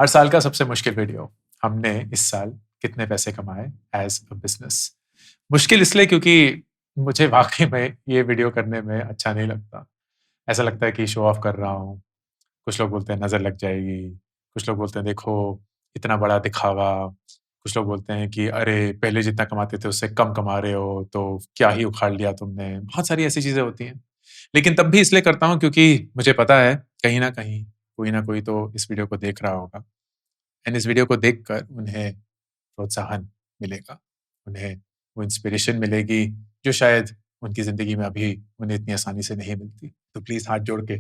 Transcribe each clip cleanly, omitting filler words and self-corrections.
हर साल का सबसे मुश्किल वीडियो। हमने इस साल कितने पैसे कमाए एज़ अ बिज़नेस? मुश्किल इसलिए क्योंकि मुझे वाक़ई में ये वीडियो करने में अच्छा नहीं लगता। ऐसा लगता है कि शो ऑफ कर रहा हूँ। कुछ लोग बोलते हैं नज़र लग जाएगी, कुछ लोग बोलते हैं देखो इतना बड़ा दिखावा, कुछ लोग बोलते हैं कि अरे! पहले जितना कमाते थे उससे कम कमा रहे हो, तो क्या ही उखाड़ लिया तुमने। बहुत सारी ऐसी चीज़ें होती हैं। लेकिन तब भी इसलिए करता हूँ क्योंकि मुझे पता है कहीं न कहीं कोई न कोई तो इस वीडियो को देख रहा होगा। एंड इस वीडियो को देखकर उन्हें प्रोत्साहन मिलेगा, उन्हें वो इंस्पिरेशन मिलेगी जो शायद उनकी ज़िंदगी में अभी उन्हें इतनी आसानी से नहीं मिलती। तो प्लीज़ हाथ जोड़ के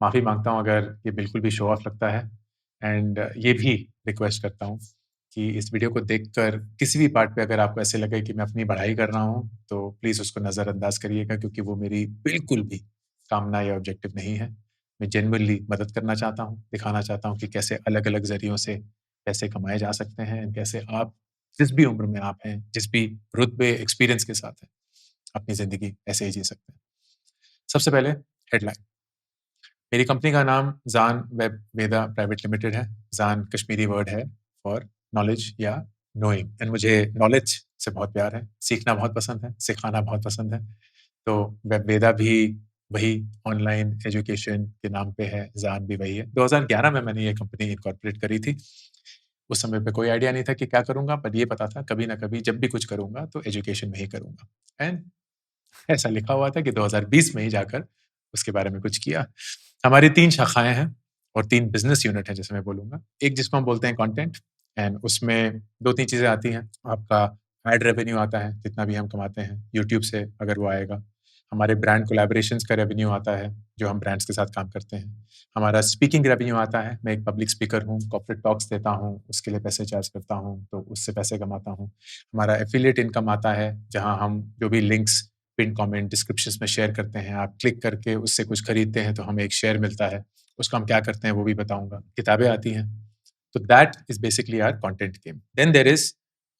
माफ़ी माँगता हूँ अगर ये बिल्कुल भी शो ऑफ लगता है एंड ये भी रिक्वेस्ट करता हूँ कि इस वीडियो को देखकर किसी भी पार्ट पे अगर आपको ऐसे लगे कि मैं अपनी बढ़ाई कर रहा हूँ, तो प्लीज़ उसको नज़रअंदाज करिएगा क्योंकि वो मेरी बिल्कुल भी कामना या ऑब्जेक्टिव नहीं है। मैं जेनुइनली मदद करना चाहता हूँ, दिखाना चाहता हूँ कि कैसे अलग-अलग ज़रियों से पैसे कमाए जा सकते हैं, कैसे आप जिस भी उम्र में आप हैं, जिस भी रुतबे, एक्सपीरियंस के साथ हैं, अपनी ज़िंदगी ऐसे ही जी सकते हैं। सबसे पहले हेडलाइन। मेरी कंपनी का नाम ज़ान वेब वेदा प्राइवेट लिमिटेड है। ज़ान कश्मीरी वर्ड है फॉर नॉलेज या नोइंग एंड मुझे नॉलेज से बहुत प्यार है, सीखना बहुत पसंद है, सिखाना बहुत पसंद है। तो वेब वेदा भी वही ऑनलाइन एजुकेशन के नाम पे है, ज़ान भी वही है। 2011 में मैंने ये कंपनी इनकॉर्पोरेट करी थी। उस समय पे कोई आइडिया नहीं था कि क्या करूँगा, पर ये पता था कभी न कभी जब भी कुछ करूँगा तो एजुकेशन में ही करूँगा एंड ऐसा लिखा हुआ था कि 2020 में ही जाकर उसके बारे में कुछ किया। हमारी 3 शाखाएँ हैं और 3 बिज़नेस यूनिट हैं जैसे मैं बोलूँगा। एक जिसको हम बोलते हैं कंटेंट एंड उसमें 2-3 चीज़ें आती हैं। आपका एड रेवेन्यू आता है, जितना भी हम कमाते हैं, यूट्यूब से अगर वो आएगा। हमारे ब्रांड कोलैबोरेशंस का रेवेन्यू आता है, जो हम ब्रांड्स के साथ काम करते हैं। हमारा स्पीकिंग रेवेन्यू आता है, मैं एक पब्लिक स्पीकर हूँ, कॉर्पोरेट टॉक्स देता हूँ, उसके लिए पैसे चार्ज करता हूँ, तो उससे पैसे कमाता हूँ। हमारा एफ़िलिएट इनकम आता है, जहाँ हम जो भी लिंक्स पिन कमेंट डिस्क्रिप्शंस में शेयर करते हैं, आप क्लिक करके उससे कुछ खरीदते हैं तो हमें एक शेयर मिलता है। उसको हम क्या करते हैं वो भी बताऊँगा। किताबें आती हैं। तो that is basically our content game. Then there is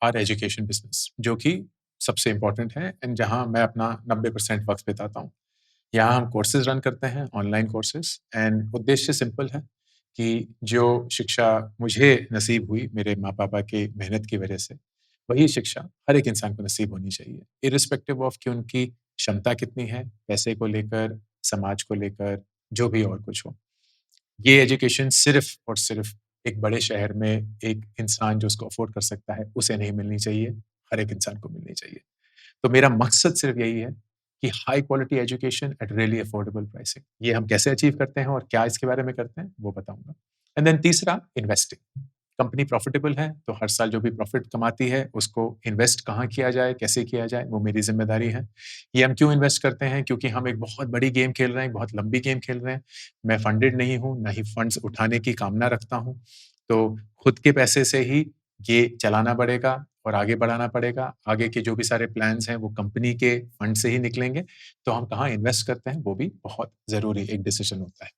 our education business जो कि सबसे इम्पोर्टेंट है एंड जहाँ मैं अपना 90% वक़्त बिताता हूँ। यहाँ हम कोर्सेज़ रन करते हैं, ऑनलाइन कोर्सेज़ एंड उद्देश्य सिंपल है कि जो शिक्षा मुझे नसीब हुई मेरे माँ-पापा की मेहनत की वजह से, वही शिक्षा हर एक इंसान को नसीब होनी चाहिए। इर्रेस्पेक्टिव ऑफ कि उनकी क्षमता कितनी है, पैसे को लेकर, समाज को लेकर, जो भी और कुछ हो। ये एजुकेशन सिर्फ़ और सिर्फ़ एक बड़े शहर में एक इंसान जो उसको अफ़ोर्ड कर सकता है, उसे नहीं मिलनी चाहिए, हर एक इंसान को मिलनी चाहिए। तो मेरा मकसद सिर्फ़ यही है कि high quality education at really affordable pricing. ये हम कैसे अचीव करते हैं और क्या इसके बारे में करते हैं, वो बताऊँगा। एंड देन तीसरा इन्वेस्टिंग। कंपनी प्रॉफ़िटेबल है, तो हर साल जो भी प्रॉफ़िट कमाती है, उसको इन्वेस्ट कहाँ किया जाए, कैसे किया जाए, वो मेरी ज़िम्मेदारी है। ये हम क्यों इन्वेस्ट करते हैं? क्योंकि हम एक बहुत बड़ी गेम खेल रहे हैं, एक बहुत लंबी गेम खेल रहे हैं। मैं फंडेड नहीं हूँ, ना ही फंड्स उठाने की कामना रखता हूँ। तो खुद के पैसे से ही ये चलाना पड़ेगा और आगे बढ़ाना पड़ेगा। आगे के जो भी सारे प्लान्स हैं, वो कंपनी के फंड से ही निकलेंगे। तो हम कहाँ इन्वेस्ट करते हैं, वो भी बहुत ज़रूरी एक डिसीज़न होता है।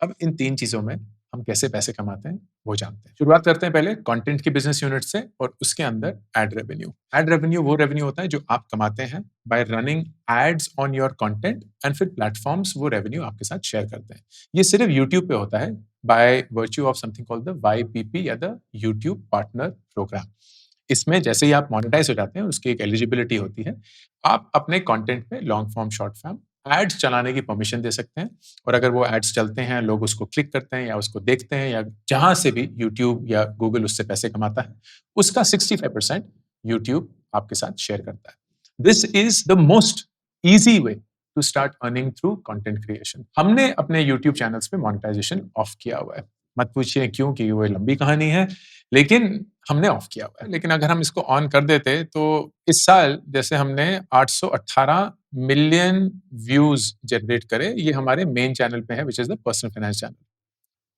अब इन 3 चीज़ों में हम कैसे पैसे कमाते हैं, वो जानते हैं। शुरुआत करते हैं पहले कंटेंट की बिज़नेस यूनिट से और उसके अंदर एड रेवेन्यू। एड रेवेन्यू वो रेवेन्यू होता है जो आप कमाते हैं by running ads on your content and फिर प्लेटफ़ॉर्म्स वो रेवेन्यू आपके साथ शेयर करते हैं। ये सिर्फ़ यूट्यूब पे होता है by virtue of something called the वाईपीपी या द यूट्यूब पार्टनर प्रोग्राम। इसमें जैसे ही आप मोनेटाइज़ हो जाते हैं, उसकी एक एलिजिबिलिटी होती है। आप अपने कंटेंट में long form, short form ads चलाने की परमिशन दे सकते हैं और अगर वो एड्स चलते हैं, लोग उसको क्लिक करते हैं या उसको देखते हैं या जहाँ से भी यूट्यूब या गूगल उससे पैसे कमाता है, उसका 65% यूट्यूब आपके साथ शेयर करता है। This is the most easy way to start earning through content creation. हमने अपने यूट्यूब चैनल्स पे मोनेटाइज़ेशन ऑफ किया हुआ है। मत पूछिए क्यों? क्योंकि वो लंबी कहानी है, लेकिन हमने ऑफ किया हुआ है। लेकिन अगर हम इसको ऑन कर देते तो इस साल जैसे हमने 818 मिलियन व्यूज़ जनरेट करे, ये हमारे मेन चैनल पे है which is the personal finance channel.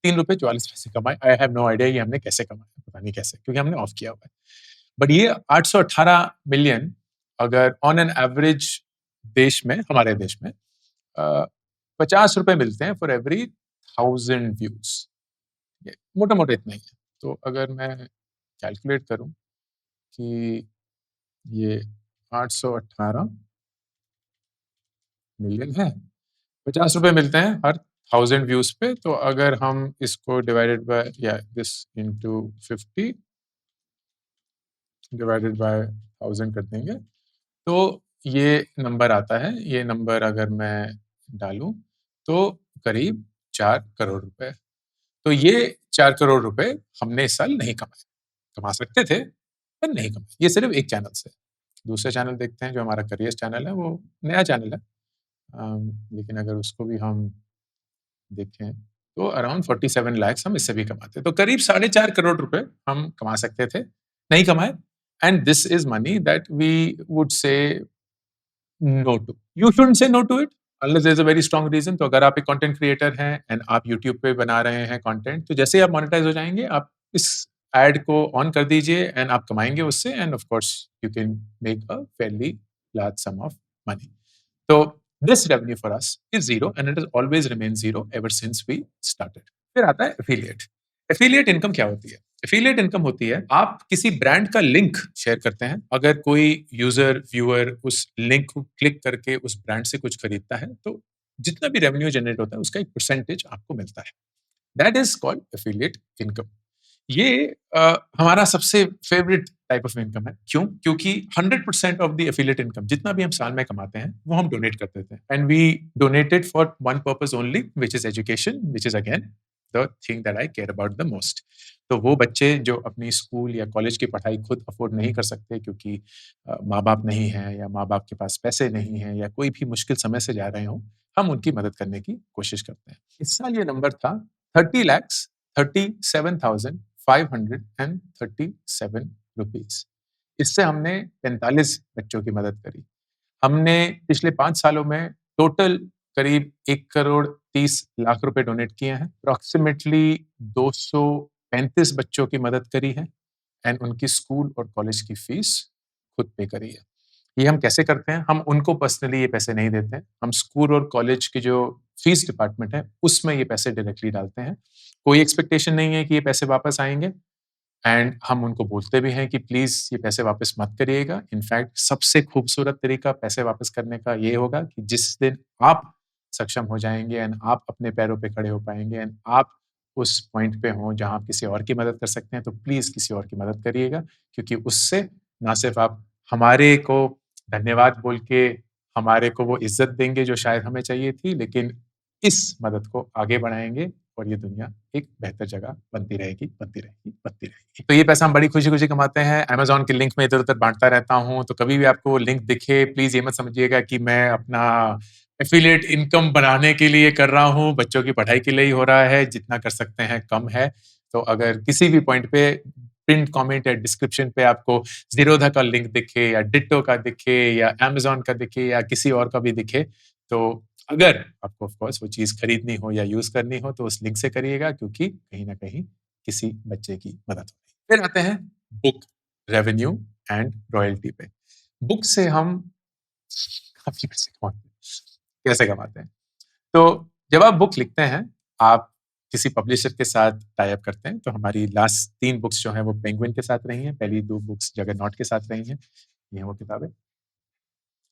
₹3.44 कमाए। आई हैव नो आइडिया ये हमने कैसे कमाया, पता नहीं कैसे, क्योंकि हमने ऑफ किया हुआ है। बट ये 818 मिलियन अगर ऑन एन एवरेज देश में, हमारे देश में अ, ₹50 मिलते हैं फॉर एवरी 1000 व्यूज़। ये मोटा-मोटा इतना ही है। तो अगर मैं कैलकुलेट करूँ कि ये 818 मिलियन है, ₹50 मिलते हैं हर 1000 व्यूज़ पे, तो अगर हम इसको डिवाइडेड बाय या दिस इनटू 50 डिवाइडेड बाय 1000 कर देंगे, तो ये नंबर आता है। ये नंबर अगर मैं डालूँ, तो करीब 4 करोड़ रुपए। तो ये 4 करोड़ रुपए हमने इस साल नहीं कमाए। कमा सकते थे, पर नहीं कमाए। ये सिर्फ़ एक चैनल से। दूसरा चैनल देखते हैं, जो हमारा करियर्स चैनल है, वो नया चैनल है। लेकिन अगर उसको भी हम देखें, तो अराउंड 47 लैक्स हम इससे भी कमाते हैं। तो करीब साढ़े 4 करोड़ रुपए हम कमा सकते थे, नहीं कमाए। And this is money that we would say no to. You shouldn't say no to it unless there is a very strong reason. तो अगर आप एक कंटेंट क्रिएटर हैं एंड आप यूट्यूब पे बना रहे हैं कंटेंट, तो जैसे ही आप मोनेटाइज़ हो जाएँगे, आप इस ऐड को ऑन कर दीजिए एंड आप कमाएँगे उससे, end of course you can make a fairly large some of money. So this revenue for us is zero and it has always remained zero ever since we started. फिर आता है affiliate. Affiliate income क्या होती है? Affiliate income होती है, आप किसी ब्रांड का लिंक शेयर करते हैं। अगर कोई यूजर व्यूअर उस लिंक को क्लिक करके उस ब्रांड से कुछ खरीदता है, तो जितना भी रेवेन्यू जनरेट होता है, उसका एक परसेंटेज आपको मिलता है। That is called affiliate income. ये हमारा सबसे फेवरेट टाइप ऑफ इनकम है। क्यों? क्योंकि 100% ऑफ द एफिलिएट इनकम जितना भी हम साल में कमाते हैं, वो हम डोनेट कर देते हैं। And we donated for one purpose only, which is education, which is again the thing that I care about the most. तो वो बच्चे जो अपनी स्कूल या कॉलेज की पढ़ाई खुद अफोर्ड नहीं कर सकते, क्योंकि माँ-बाप नहीं हैं या माँ-बाप के पास पैसे नहीं हैं या कोई भी मुश्किल समय से जा रहे हों, हम उनकी मदद करने की कोशिश करते हैं। इस साल ये नंबर था 30 लैक्स 37,537 रुपीस। इससे हमने 45 बच्चों की मदद करी। हमने पिछले 5 सालों में टोटल करीब 1 करोड़ 30 लाख रुपए डोनेट किए हैं। अप्रॉक्सिमेटली 235 बच्चों की मदद करी है एंड उनकी स्कूल और कॉलेज की फीस खुद पे करी है। ये हम कैसे करते हैं? हम उनको पर्सनली ये पैसे नहीं देते हैं। हम स्कूल और कॉलेज की जो फीस डिपार्टमेंट है, उसमें ये पैसे डायरेक्टली डालते हैं। कोई एक्सपेक्टेशन नहीं है कि ये पैसे वापस आएँगे, एंड हम उनको बोलते भी हैं कि प्लीज़ ये पैसे वापस मत करिएगा। इनफैक्ट सबसे खूबसूरत तरीका पैसे वापस करने का ये होगा कि जिस दिन आप सक्षम हो जाएँगे एंड आप अपने पैरों पे खड़े हो पाएँगे एंड आप उस पॉइंट पे हों जहाँ आप किसी और की मदद कर सकते हैं, तो प्लीज़ किसी और की मदद करिएगा, क्योंकि उससे ना सिर्फ़ आप हमारे को धन्यवाद बोल के हमारे को वो इज़्ज़त देंगे जो शायद हमें चाहिए थी, लेकिन इस मदद को आगे बढ़ाएँगे और ये दुनिया एक बेहतर जगह बनती रहेगी, बनती रहेगी, बनती रहेगी। तो ये पैसा हम बड़ी खुशी-खुशी कमाते हैं। अमेज़न के लिंक मैं इधर-उधर बाँटता रहता हूँ, तो कभी भी आपको वो लिंक दिखे, प्लीज़ ये मत समझिएगा कि मैं अपना एफ़िलिएट इनकम बनाने के लिए कर रहा हूँ, बच्चों की पढ़ाई के लिए ही हो रहा है, जितना कर सकते हैं कम है। तो अगर किसी भी पॉइंट पे पिन्ड कमेंट या डिस्क्रिप्शन पे आपको ज़ीरोधा का लिंक दिखे या डिट्टो का दिखे या अमेज़न का दिखे या किसी और का भी दिखे, तो अगर आपको ऑफ कोर्स वो चीज़ खरीदनी हो या यूज़ करनी हो, तो उस लिंक से करिएगा, क्योंकि कहीं न कहीं किसी बच्चे की मदद होगी। फिर आते हैं बुक रेवेन्यू एंड रॉयल्टी पे। बुक से हम काफ़ी पैसे कमाते हैं। कैसे कमाते हैं? तो जब आप बुक लिखते हैं, आप किसी पब्लिशर के साथ टाई अप करते हैं, तो हमारी लास्ट 3 बुक्स जो हैं वो पेंगुइन के साथ रही हैं, पहली 2 बुक्स जगरनॉट के साथ रही हैं। ये हैं वो किताबें।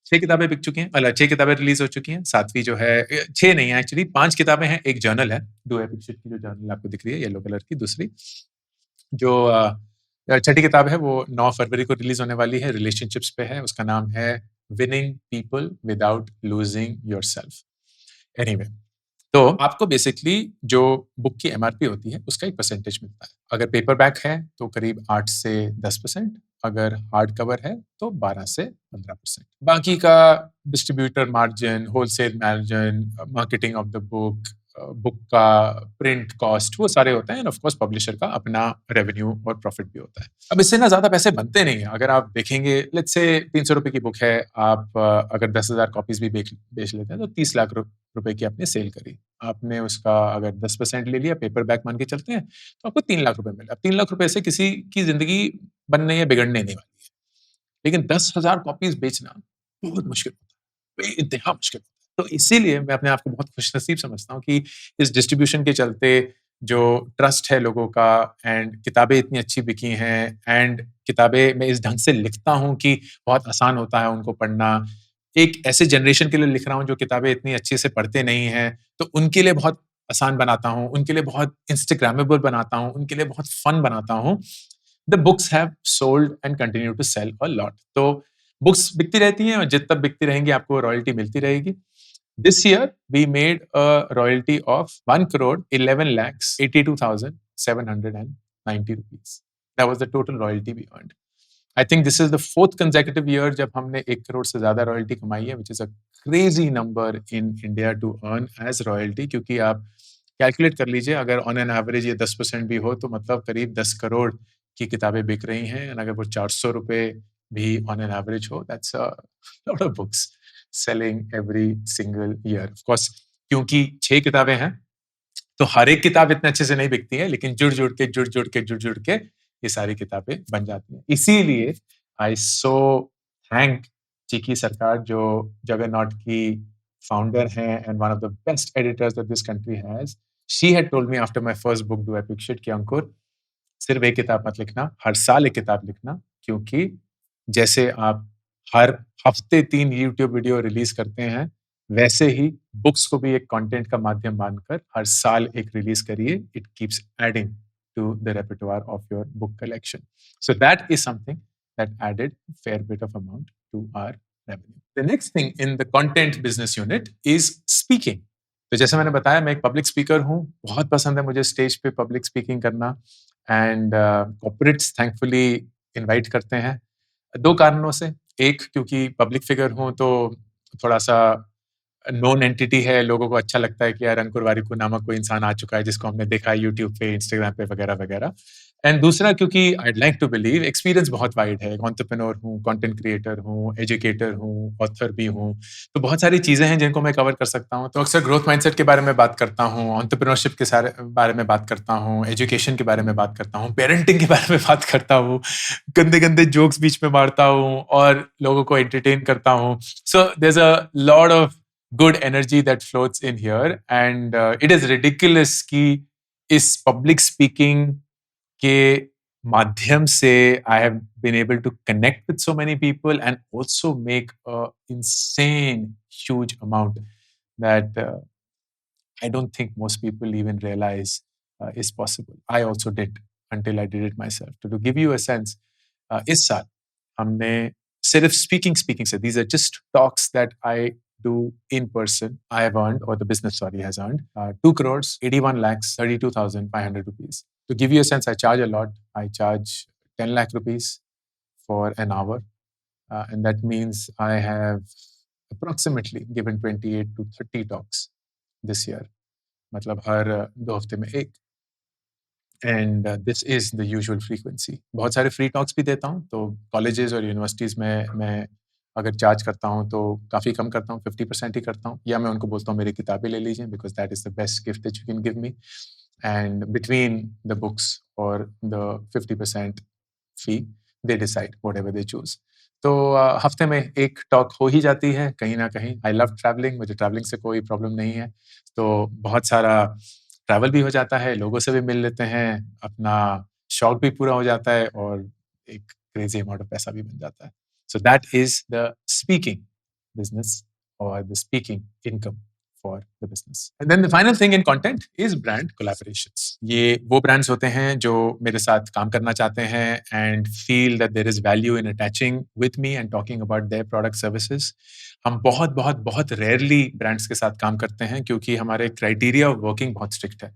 6 किताबें बिक चुकी हैं, 6 किताबें रिलीज़ हो चुकी हैं। 7वीं जो है 6 नहीं है एक्चुअली, 5 किताबें हैं, 1 जर्नल है। डू एपिक शिट की जो जर्नल आपको दिख रही है येलो कलर की, दूसरी जो छठी किताब है वो 9 फरवरी को रिलीज़ होने वाली है, रिलेशनशिप्स पे है। उसका नाम है winning people without losing yourself. Anyway, तो आपको बेसिकली जो बुक की एमआरपी होती है, उसका एक परसेंटेज मिलता है। अगर पेपरबैक है, तो करीब 8 से 10%, अगर हार्ड कवर है, तो 12 से 15%। बाकी का distributor margin, wholesale margin, marketing of the book, book का प्रिंट कॉस्ट, वो सारे होते हैं एंड ऑफ कोर्स पब्लिशर का अपना रेवेन्यू और प्रॉफिट भी होता है। अब इससे ना ज़्यादा पैसे बनते नहीं हैं। अगर आप देखेंगे, लेट्स से 300 रुपए की बुक है, आप अगर 10,000 कॉपीज़ भी बेच लेते हैं, तो 30 लाख रुपए की आपने सेल करी। आपने उसका अगर 10% ले लिया, पेपर बैक मान के चलते हैं, तो आपको 3 लाख रुपए मिले। अब 3 लाख रुपए से किसी की ज़िंदगी बनने या बिगड़ने नहीं वाली है। लेकिन 10,000 कॉपीज़ बेचना बहुत मुश्किल होता है, बेइंतहा मुश्किल होता है। तो इसीलिए मैं अपने आप को बहुत खुशनसीब समझता हूँ कि इस डिस्ट्रीब्यूशन के चलते जो ट्रस्ट है लोगों का, एंड किताबें इतनी अच्छी बिकी हैं, एंड किताबें मैं इस ढंग से लिखता हूँ कि बहुत आसान होता है उनको पढ़ना। एक ऐसे जनरेशन के लिए लिख रहा हूँ जो किताबें इतनी अच्छे से पढ़ते नहीं हैं, तो उनके लिए बहुत आसान बनाता हूँ, उनके लिए बहुत इंस्टाग्रामेबल बनाता हूँ, उनके लिए बहुत फन बनाता हूँ, the books have sold and continue to sell a lot. तो बुक्स बिकती रहती हैं और जितना बिकती रहेंगी आपको रॉयल्टी मिलती रहेगी। This year, we made a royalty of 1,11,82,790 rupees. That was the total royalty we earned. I think this is the fourth consecutive year जब हमने 1 करोड़ से ज़्यादा रॉयल्टी कमाई है, which is a crazy number in India to earn as royalty, क्योंकि आप calculate कर लीजिए, अगर ऑन एन एवरेज ये 10% भी हो तो मतलब करीब 10 करोड़ की किताबें बिक रही हैं, और अगर वो ₹400 भी ऑन एन एवरेज हो, that's a lot of books selling every single year. Of course क्योंकि 6 किताबें हैं, तो हर एक किताब इतने अच्छे से नहीं बिकती है, लेकिन जुड़-जुड़ के ये सारी किताबें बन जाती हैं। इसीलिए आई सो थैंक चिकी सरकार, जो जगरनॉट की फाउंडर हैं and one of the best editors that this country has. She had told me after my first book do epic shit कि अंकुर, सिर्फ एक किताब मत लिखना, हर साल एक किताब लिखना, क्योंकि जैसे आप हर हफ्ते 3 यूट्यूब वीडियो रिलीज़ करते हैं, वैसे ही बुक्स को भी एक कंटेंट का माध्यम मानकर हर साल एक रिलीज़ करिए। It keeps adding to the रेpertoire of your book collection. So that is something that added fair bit of amount to our revenue. The next thing in the content business unit is speaking. तो जैसे मैंने बताया, मैं एक public speaker हूँ, बहुत पसंद है मुझे स्टेज पे पब्लिक स्पीकिंग करना, एंड कॉर्पोरेट्स थैंकफुली इनवाइट करते हैं 2 कारणों से। एक, क्योंकि पब्लिक फिगर हूँ तो थोड़ा-सा नोन एंटिटी है, लोगों को अच्छा लगता है कि यार अंकुर वारिकू नामक कोई इंसान आ चुका है जिसको हमने देखा है यूट्यूब पे, इंस्टाग्राम पे वगैरह-वगैरह। एंड दूसरा, क्योंकि I'd like to believe experience बहुत वाइड है, एक एंटरप्रेन्योर हूँ, कंटेंट क्रिएटर हूँ, एजुकेटर हूँ, ऑथर भी हूँ, तो बहुत सारी चीज़ें हैं जिनको मैं कवर कर सकता हूँ। तो अक्सर ग्रोथ माइंडसेट के बारे में बात करता हूँ, एंटरप्रेन्योरशिप के सारे बारे में बात करता हूँ, एजुकेशन के बारे में बात करता हूँ, पेरेंटिंग के बारे में बात करता हूँ, गंदे-गंदे जोक्स बीच में मारता हूँ और लोगों को एंटरटेन करता हूँ। So there is a lot of good energy that floats in here, and it is ridiculous कि इस public speaking के माध्यम से I have been able to connect with so many people and also make a insane huge amount that I don't think most people even realize is possible. I also did until I did it myself. To give you a sense, इस साल हमने सिर्फ speaking से, these are just talks that I do in person, I have earned, or the business, sorry, has earned 2 crores 81 lakhs 32,500 rupees. To give you a sense, I charge a lot. I charge 10 lakh rupees for an hour, and that means I have approximately given 28 to 30 talks this year. मतलब हर 2 हफ्ते में 1, and this is the usual frequency. बहुत सारे free talks भी देता हूँ, तो colleges और यूनिवर्सिटीज़ में मैं अगर चार्ज करता हूँ तो काफ़ी कम करता हूँ, 50% ही करता हूँ, या मैं उनको बोलता हूँ मेरी किताबें ले लीजिए, because that is the best gift that you can give me, and between the books और the 50% fee they decide whatever they choose. तो हफ्ते में 1 टॉक हो ही जाती है कहीं न कहीं। आई लव ट्रैवलिंग, मुझे ट्रैवलिंग से कोई प्रॉब्लम नहीं है, तो बहुत सारा ट्रैवल भी हो जाता है, लोगों से भी मिल लेते हैं, अपना शौक भी पूरा हो जाता है और एक क्रेज़ी अमाउंट ऑफ पैसा भी बन जाता है। सो that is the speaking business or the speaking income for the business. And then the final thing in content is brand collaborations. ये वो brands होते हैं जो मेरे साथ काम करना चाहते हैं and feel that there is value in attaching with me and talking about their product services. हम बहुत rarely brands के साथ काम करते हैं क्योंकि हमारे criteria of working बहुत strict है।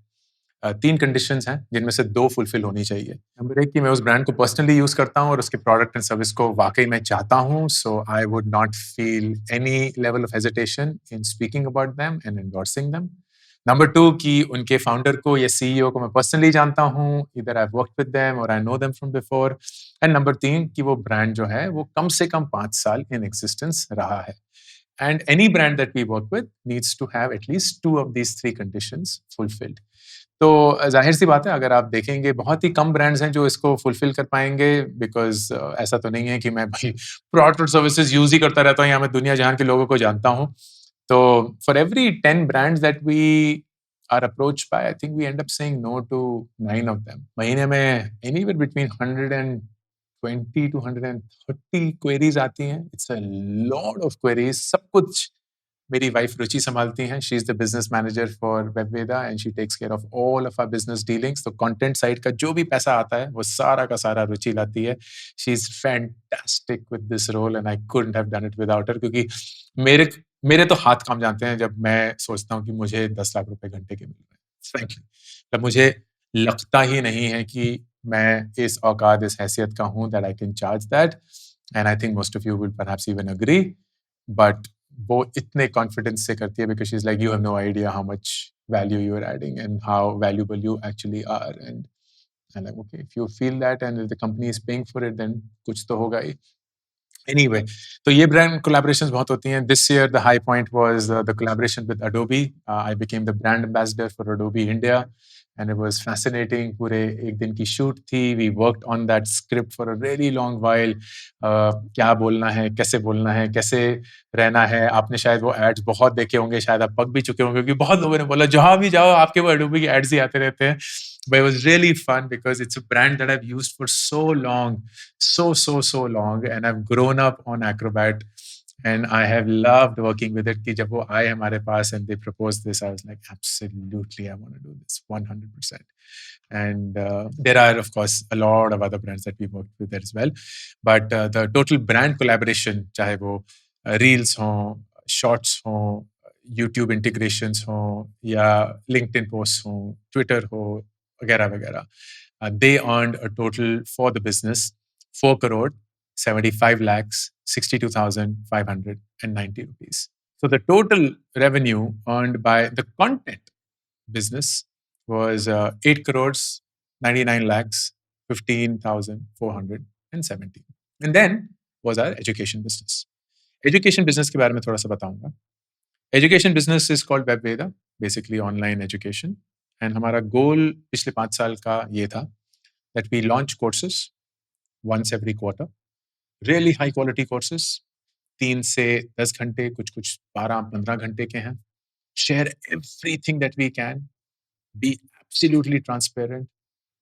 3 कंडीशंस हैं जिनमें से 2 फुलफिल होनी चाहिए। नंबर 1 कि मैं उस ब्रांड को पर्सनली यूज़ करता हूँ और उसके प्रोडक्ट एंड सर्विस को वाक़ई में चाहता हूँ, so I would not feel any level of hesitation in speaking about them and endorsing them. Number 2 कि उनके फाउंडर को या सीईओ को मैं पर्सनली जानता हूँ, either I have worked with them और I know them from before. And number 3 कि वो ब्रांड जो है वो कम से कम 5 साल इन एक्जिस्टेंस रहा है। And any brand that we work with needs to have at least 2 of these 3 conditions fulfilled. तो ज़ाहिर-सी बात है, अगर आप देखेंगे बहुत ही कम ब्रांड्स हैं जो इसको फुलफ़िल कर पाएँगे, बिकॉज़ ऐसा तो नहीं है कि मैं भाई प्रोडक्ट और सर्विसेज़ यूज़ ही करता रहता हूँ या मैं दुनिया जहान के लोगों को जानता हूँ। तो for every 10 brands that we are approached by, I think we end up saying no to 9 of them. महीने में एनीवेयर बिटवीन 120 टू 130 क्वेरीज़ आती हैं। It's a lot of queries, सब कुछ मेरी वाइफ रुचि संभालती हैं। She is the business manager for Webveda and she takes care of all of our business dealings. तो कंटेंट साइड का जो भी पैसा आता है, वो सारा का सारा रुचि लाती है। She is fantastic with this role and I couldn't have done it without her, क्योंकि मेरे मेरे तो हाथ काँप जाते हैं जब मैं सोचता हूँ कि मुझे 10 लाख रुपए घंटे के मिल रहे हैं। फ्रैंकली मतलब मुझे लगता ही नहीं है कि मैं इस औकात, इस हैसियत का हूँ that I can charge that, and I think most of you will perhaps even agree. But वो इतने कॉन्फिडेंस से करती है because she is like, you have no idea how much value you are adding and how valuable you actually are, and I'm like, okay, if you feel that and if the company is paying for it, then कुछ तो होगा ही। Anyway, तो ये brand collaborations बहुत होती हैं। This year the high point was the collaboration with Adobe. I became the brand ambassador for Adobe India and it was fascinating. पूरे एक दिन की shoot थी। We worked on that script for a really long while. क्या बोलना है, कैसे बोलना है, कैसे रहना है। आपने शायद वो ads बहुत देखे होंगे, शायद आप पक भी चुके होंगे, क्योंकि बहुत लोगों ने बोला जहाँ भी जाओ आपके वो Adobe की ads ही आते रहते हैं। But it was really fun because it's a brand that I've used for so long, so long, and I've grown up on Acrobat and I have loved working with it. कि जब वो आए हमारे पास and they proposed this, I was like, absolutely, I want to do this 100%. And there are, of course, a lot of other brands that we worked with as well. But the total brand collaboration, चाहे वो reels हो, shorts हो, YouTube integrations हो, या LinkedIn posts हो, Twitter हो, वगैरह वगैरह, they earned a total for the business 4 crore 75 lakhs 62,590 rupees. So the total revenue earned by the content business was 8 crores 99 lakhs 15,470. And then was our education business. Education business के बारे में थोड़ा सा बताऊंगा. Education business is called WebVeda, basically online education. And हमारा goal पिछले 5 साल का ये था that we launch courses once every quarter, really high quality courses, 3 से 10 घंटे, कुछ 12-15 घंटे के हैं. Share everything that we can, be absolutely transparent,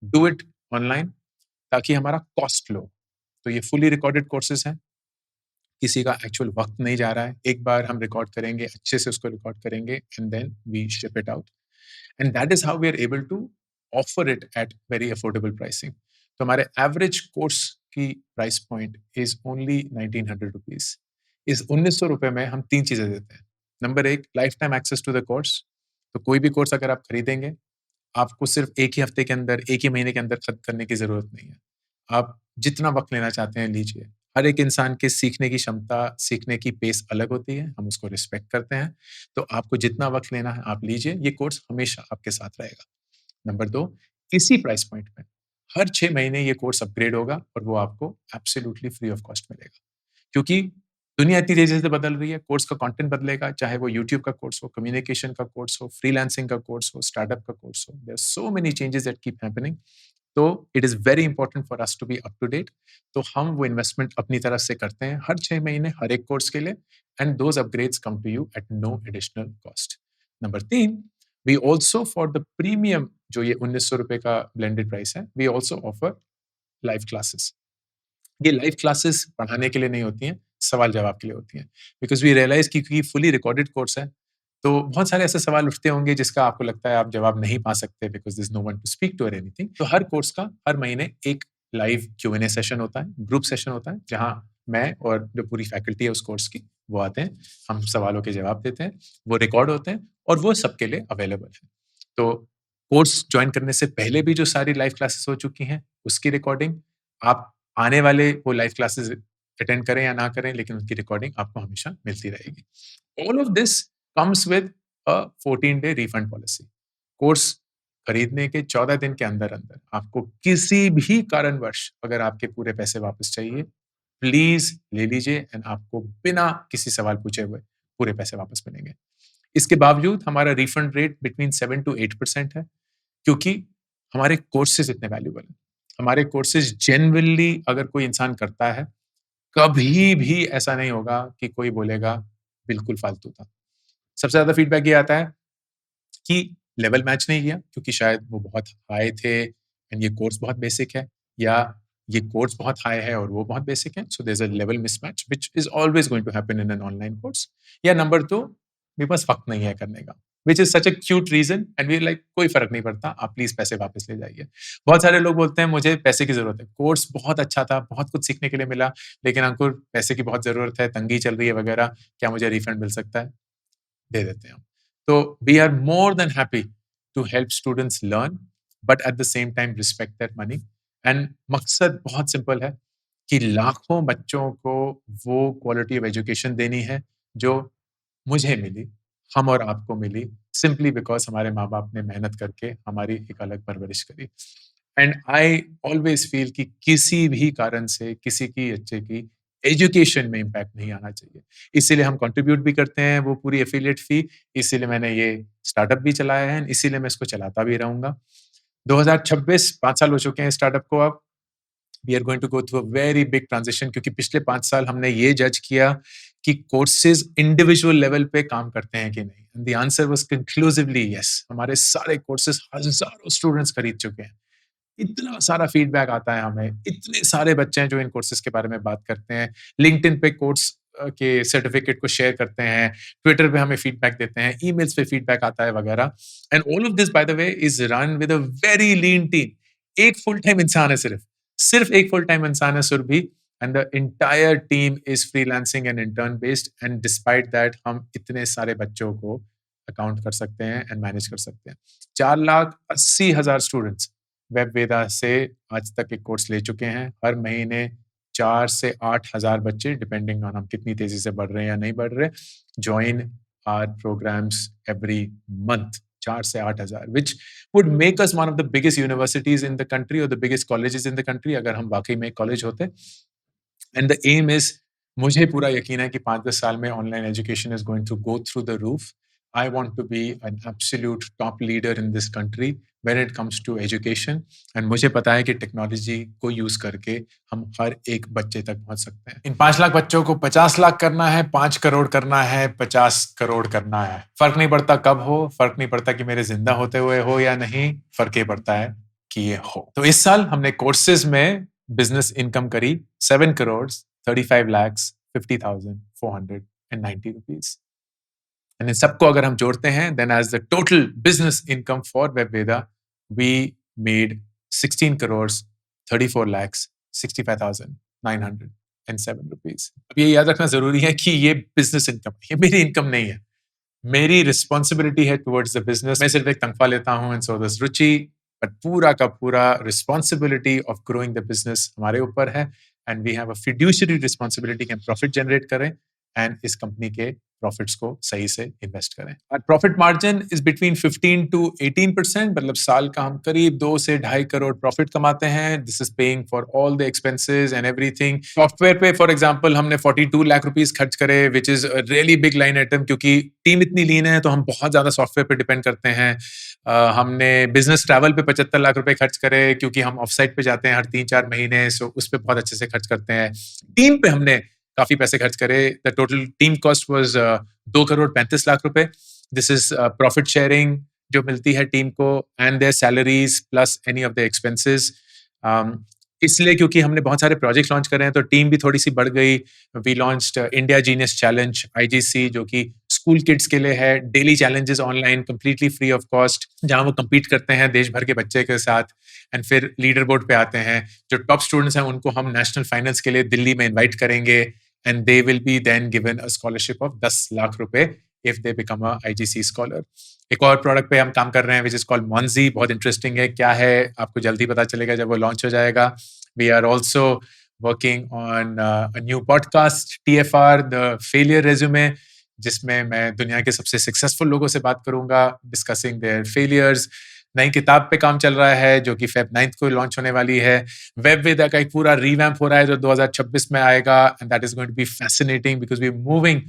do it online ताकि हमारा cost लो. तो ये fully recorded courses हैं. किसी का एक्चुअल वक्त नहीं जा रहा है. एक बार हम रिकॉर्ड करेंगे, अच्छे से उसको रिकॉर्ड करेंगे and then we ship it out. And that is how we are able to offer it at very affordable pricing. तो हमारे एवरेज कोर्स की price point is only 1900 rupees. इस 1900 रुपए में हम 3 चीजें देते हैं. Number 1, life time access to the course. तो कोई भी कोर्स अगर आप खरीदेंगे, आपको सिर्फ एक ही हफ्ते के अंदर, एक ही महीने के अंदर खत्म करने की जरूरत नहीं है. आप जितना वक्त लेना चाहते हैं लीजिए. हर एक इंसान के सीखने की क्षमता, सीखने की पेस अलग होती है, हम उसको रिस्पेक्ट करते हैं. तो आपको जितना वक्त लेना है आप लीजिए, ये कोर्स हमेशा आपके साथ रहेगा. नंबर 2, इसी प्राइस पॉइंट में हर 6 महीने ये कोर्स अपग्रेड होगा और वो आपको एब्सोल्युटली फ्री ऑफ कॉस्ट मिलेगा. क्योंकि दुनिया इतनी तेजी से बदल रही है, कोर्स का कंटेंट बदलेगा, चाहे वो यूट्यूब का कोर्स हो, कम्युनिकेशन का कोर्स हो, फ्रीलांसिंग का कोर्स हो, स्टार्टअप का कोर्स हो. There are so many changes that keep happening. तो it is very important for us to be up to date. तो हम वो इन्वेस्टमेंट अपनी तरफ से करते हैं हर 6 महीने हर एक कोर्स के लिए, and those upgrades come to you at no additional cost. Number 3, we also for the premium, जो ये 1900 रुपए का ब्लेंडेड प्राइस है, we also offer live classes. ये लाइव क्लासेस पढ़ाने के लिए नहीं होती हैं, सवाल-जवाब के लिए होती हैं. बिकॉज़ वी रियलाइज़ कि क्योंकि फुली रिकॉर्डेड कोर्स है, तो बहुत सारे ऐसे सवाल उठते होंगे जिसका आपको लगता है आप जवाब नहीं पा सकते because there is no one to speak to और एनीथिंग. तो हर कोर्स का हर महीने एक लाइव Q&A सेशन होता है, ग्रुप सेशन होता है, जहाँ मैं और जो पूरी फैकल्टी है उस कोर्स की, वो आते हैं, हम सवालों के जवाब देते हैं, वो रिकॉर्ड होते हैं और वो सबके लिए अवेलेबल है. तो कोर्स जॉइन करने से पहले भी जो सारी लाइव क्लासेस हो चुकी हैं, उसकी रिकॉर्डिंग, आप आने वाले वो लाइव क्लासेस अटेंड करें या ना करें, लेकिन उनकी रिकॉर्डिंग आपको हमेशा मिलती रहेगी. All of this comes with a 14-डे रिफंड पॉलिसी. कोर्स खरीदने के 14 दिन के अंदर-अंदर आपको किसी भी कारणवश अगर आपके पूरे पैसे वापस चाहिए, प्लीज़ ले लीजिए एंड आपको बिना किसी सवाल पूछे हुए पूरे पैसे वापस मिलेंगे. इसके बावजूद हमारा रिफंड रेट बिटवीन 7 टू 8% है, क्योंकि हमारे कोर्सेज़ इतने वैल्यूएबल हैं. हमारे कोर्सेज़ जेन्युइनली अगर कोई इंसान करता है, कभी भी ऐसा नहीं होगा कि कोई बोलेगा बिल्कुल फालतू था. सबसे ज़्यादा फीडबैक ये आता है कि लेवल मैच नहीं किया, क्योंकि शायद वो बहुत हाई थे एंड ये कोर्स बहुत बेसिक है, या ये कोर्स बहुत हाई है और वो बहुत बेसिक है. So there is a level mismatch which is always going to happen in an online course. या नंबर 2, मेरे पास वक्त नहीं है करने का, which is such a cute reason and we like कोई फर्क नहीं पड़ता, आप प्लीज पैसे वापस ले जाइए। बहुत सारे लोग बोलते हैं मुझे पैसे की जरूरत है, कोर्स बहुत अच्छा था, बहुत कुछ सीखने के लिए मिला, लेकिन अंकुर पैसे की बहुत जरूरत है, तंगी चल रही है वगैरह, क्या मुझे रिफंड मिल सकता है? दे देते हैं हम। तो we are more than happy to help students learn, but at the same time respect that money. And मकसद बहुत सिंपल है कि लाखों बच्चों को वो क्वालिटी ऑफ एजुकेशन देनी है जो मुझे मिली, हम और आपको मिली, सिंपली बिकॉज हमारे माँ बाप ने मेहनत करके हमारी एक अलग परवरिश करी। एंड आई ऑलवेज फील कि किसी भी कारण से किसी की बच्चे की एजुकेशन में इम्पैक्ट नहीं आना चाहिए, इसीलिए हम कंट्रीब्यूट भी करते हैं वो पूरी एफिलिएट फी, इसीलिए मैंने ये स्टार्टअप भी चलाया है, इसीलिए मैं इसको चलाता भी रहूंगा। 2026 5 साल हो चुके हैं स्टार्टअप को अब। We are going to go through a very big transition, क्योंकि पिछले 5 साल हमने ये जज किया कि कोर्सेज इंडिविजुअल लेवल पे काम करते हैं कि नहीं, and the answer was conclusively yes. हमारे सारे कोर्सेज हजारों स्टूडेंट्स खरीद चुके हैं, इतना सारा फीडबैक आता है हमें, इतने सारे बच्चे हैं जो इन कोर्सेज के बारे में बात करते हैं, लिंक्डइन पे कोर्स के सर्टिफिकेट को शेयर करते हैं, ट्विटर पे हमें फीडबैक देते हैं, ईमेल्स पे फीडबैक आता है वगैरह। And all of this by the way is run with a very lean team. एक फुल टाइम इंसान है, सिर्फ सिर्फ एक फुल टाइम इंसान है, Surabhi, and the entire team is freelancing and intern based, and despite that हम इतने सारे बच्चों को अकाउंट कर सकते हैं एंड मैनेज कर सकते हैं। 4,80,000 स्टूडेंट्स वेब वेदा से आज तक एक कोर्स ले चुके हैं। हर महीने 4 से 8,000 बच्चे, डिपेंडिंग ऑन हम कितनी तेजी से बढ़ रहे हैं या नहीं बढ़ रहे, join our programs every month. 4 से 8,000, which would make us one of the biggest universities in the country or the biggest colleges in the country अगर हम वाकई में कॉलेज होते। एंड द एम इज, मुझे पूरा यकीन है कि 5-10 साल में online education is going to go through the roof. I want to be an absolute top leader in this country when it comes to education, and मुझे पता है कि टेक्नोलॉजी को यूज करके हम हर एक बच्चे तक पहुंच सकते हैं। इन 5 लाख बच्चों को 50 लाख करना है, 5 करोड़ करना है, 50 करोड़ करना है, फर्क नहीं पड़ता कब हो, फर्क नहीं पड़ता कि मेरे जिंदा होते हुए हो या नहीं, फर्क ये पड़ता है कि ये हो। तो इस साल हमने कोर्सेज में बिजनेस इनकम करी 7 करोड़ 35 lakhs 50,490 rupees। एंड इन सबको अगर हम जोड़ते हैं, then as the total business income for Webveda we made 16 crore 34 lakhs 65,907 rupees। अब ये याद रखना जरूरी है कि ये बिजनेस इनकम, ये मेरी इनकम नहीं है, मेरी रिस्पॉन्सिबिलिटी है टुवर्ड्स द बिजनेस। मैं सिर्फ एक तनख्वाह लेता हूँ, and so this Ruchi, but पूरा का पूरा responsibility of growing the business हमारे ऊपर है, and we have a fiduciary responsibility कि हम प्रॉफिट जनरेट करें एंड इस कंपनी के प्रॉफिट्स को सही से इन्वेस्ट करें। और profit margin is between 15 to 18%, मतलब साल का हम करीब 2 से 2.5 करोड़ प्रॉफिट कमाते हैं। This is paying for all the expenses and everything. Software पे फॉर एग्जांपल हमने 42 लाख रुपीस खर्च करे, which is a really big line item, क्योंकि टीम इतनी लीन है तो हम बहुत ज्यादा सॉफ्टवेयर पे डिपेंड करते हैं। हमने बिजनेस ट्रैवल पे 75 लाख रुपए खर्च करे, क्योंकि हम ऑफ साइट पे जाते हैं हर 3-4 महीने, सो उस पे बहुत अच्छे से खर्च करते हैं। टीम पे हमने काफी पैसे खर्च करे। The total team cost was 2 crore 35 lakh रुपए। दिस इज प्रॉफिट शेयरिंग जो मिलती है टीम को, and there salaries plus any of the expenses. इसलिए क्योंकि हमने बहुत सारे प्रोजेक्ट लॉन्च करे हैं तो टीम भी थोड़ी सी बढ़ गई। We launched India Genius Challenge IGC, जो कि स्कूल किड्स के लिए है, daily challenges online completely free of cost, जहां वो compete करते हैं देश भर के बच्चे के साथ, एंड फिर लीडर बोर्ड पे आते हैं। जो टॉप स्टूडेंट्स हैं उनको हम नेशनल फाइनल्स के लिए दिल्ली में इन्वाइट करेंगे, and they will be then given a scholarship of 10 lakh रुपए if they become a IGC स्कॉलर। एक और प्रोडक्ट पे हम काम कर रहे हैं विच इज कॉल्ड Monzi, बहुत इंटरेस्टिंग है। क्या है आपको जल्दी पता चलेगा जब वो लॉन्च हो जाएगा। We are also working on a new podcast TFR the failure resume, जिसमें मैं दुनिया के सबसे सक्सेसफुल लोगों से बात करूंगा, डिस्कसिंग देयर फेलियर्स। नई किताब पे काम चल रहा है जो कि Feb 9 को लॉन्च होने वाली है। वेबवेदा का एक पूरा रिवैम्प हो रहा है जो 2026 में आएगा, and that is going to be fascinating because we are moving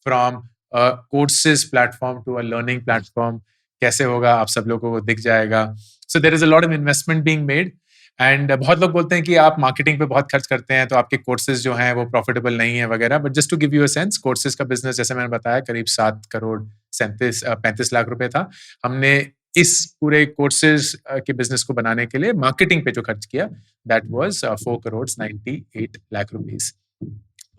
from courses platform to a learning platform. कैसे होगा आप सब लोगों को दिख जाएगा। So there is a lot of investment being made, and बहुत लोग बोलते हैं कि आप मार्केटिंग पे बहुत खर्च करते हैं तो आपके कोर्सेज जो हैं वो प्रॉफिटेबल नहीं है वगैरह, but just to give you a sense, courses का बिजनेस जैसे मैंने बताया करीब 7 करोड़ 35 लाख रुपए था। हमने इस पूरे कोर्सेज के बिजनेस को बनाने के लिए मार्केटिंग पे जो खर्च किया, that was 4 crore 98 lakh rupees.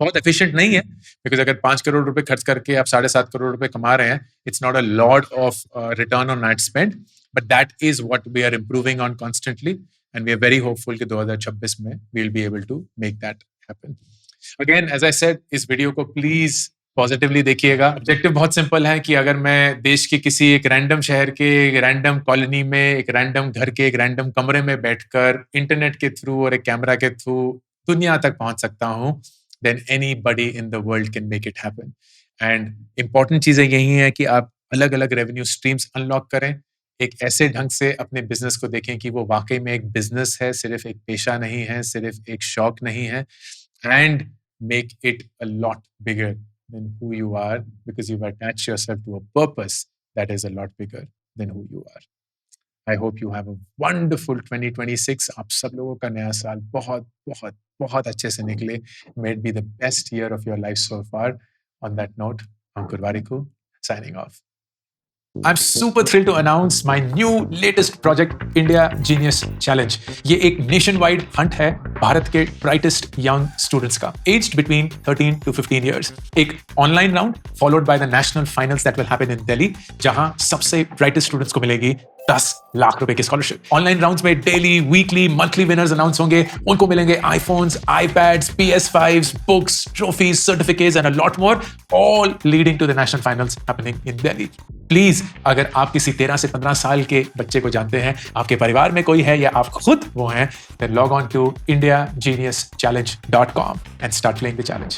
बहुत एफिशिएंट नहीं है, बिकॉज अगर 5 करोड़ रुपए खर्च करके आप 7.5 करोड़ रुपए कमा रहे हैं, it's not a lot of return on net spend, but that is what we are improving on constantly, and we are very hopeful कि 2026 में we will be able to make that happen. Again as I said, इस video को please positively देखिएगा. Objective बहुत simple है कि अगर मैं देश के किसी एक रैंडम शहर के एक रैंडम कॉलोनी में, एक रैंडम घर के एक रैंडम कमरे में बैठकर इंटरनेट के थ्रू और एक कैमरा के थ्रू दुनिया तक पहुंच सकता हूं, then anybody in the world can make it happen. And important चीजें यही है कि आप अलग अलग रेवेन्यू स्ट्रीम्स अनलॉक करें, एक ऐसे ढंग से अपने बिजनेस को देखें कि वो वाकई में एक बिजनेस है, सिर्फ एक पेशा नहीं है, सिर्फ एक शौक नहीं है, and make it a lot bigger than who you are, because you've attached yourself to a purpose that is a lot bigger than who you are. I hope you have a wonderful 2026. आप सब लोगों का नया साल बहुत बहुत बहुत अच्छे से निकले. May it be the best year of your life so far. On that note, Ankur Warikoo signing off. I'm super thrilled to announce my new latest project, India Genius Challenge. ये एक nationwide hunt है भारत के brightest young students का, aged between 13 to 15 years. एक online round followed by the national finals that will happen in Delhi, जहां सबसे brightest students को मिलेगी 10 लाख रुपए की स्कॉलरशिप. ऑनलाइन राउंड्स में daily, weekly, monthly winners announce होंगे. उनको मिलेंगे iPhones, iPads, PS5s, books, trophies, certificates and a lot more, all leading to the national finals happening in Delhi. Please, अगर आप किसी 13 से 15 साल के बच्चे को जानते हैं, आपके परिवार में कोई है या आप खुद वो हैं, then log on to indiageniuschallenge.com and start playing the challenge.